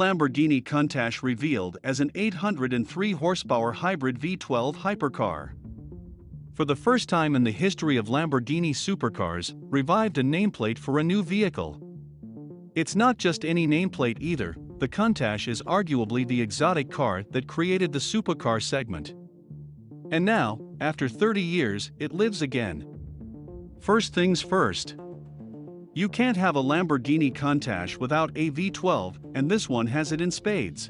Lamborghini Countach revealed as an 803 horsepower hybrid V12 hypercar. For the first time in the history of Lamborghini supercars, revived a nameplate for a new vehicle. It's not just any nameplate either, the Countach is arguably the exotic car that created the supercar segment. And now, after 30 years, it lives again. First things first. You can't have a Lamborghini Countach without a V12, and this one has it in spades.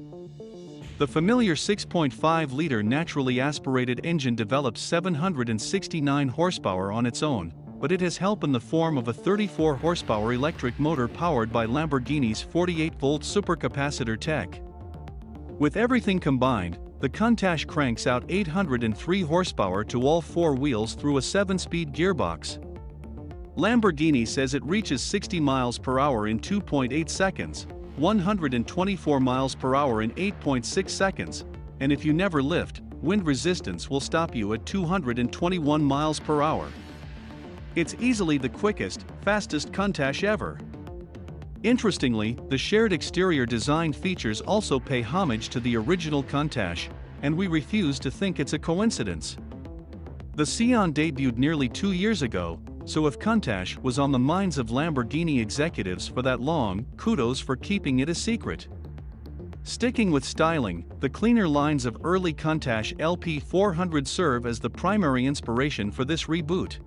The familiar 6.5-liter naturally aspirated engine develops 769 horsepower on its own, but it has help in the form of a 34-horsepower electric motor powered by Lamborghini's 48-volt supercapacitor tech. With everything combined, the Countach cranks out 803 horsepower to all four wheels through a 7-speed gearbox. Lamborghini says it reaches 60 miles per hour in 2.8 seconds, 124 miles per hour in 8.6 seconds, and if you never lift, wind resistance will stop you at 221 miles per hour. It's easily the quickest, fastest Countach ever. Interestingly, the shared exterior design features also pay homage to the original Countach, and we refuse to think it's a coincidence. The Sián debuted nearly 2 years ago, so if Countach was on the minds of Lamborghini executives for that long, kudos for keeping it a secret. Sticking with styling, the cleaner lines of early Countach LP400 serve as the primary inspiration for this reboot.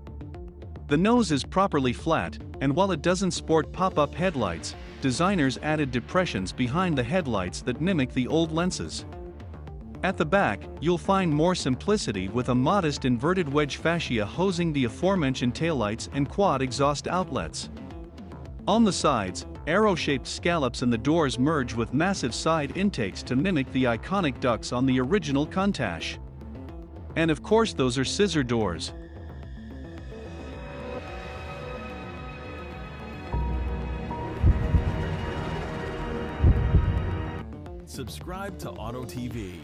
The nose is properly flat, and while it doesn't sport pop-up headlights, designers added depressions behind the headlights that mimic the old lenses. At the back, you'll find more simplicity with a modest inverted wedge fascia hosing the aforementioned taillights and quad exhaust outlets. On the sides, arrow-shaped scallops in the doors merge with massive side intakes to mimic the iconic ducts on the original Countach. And of course those are scissor doors. Subscribe to Auto TV.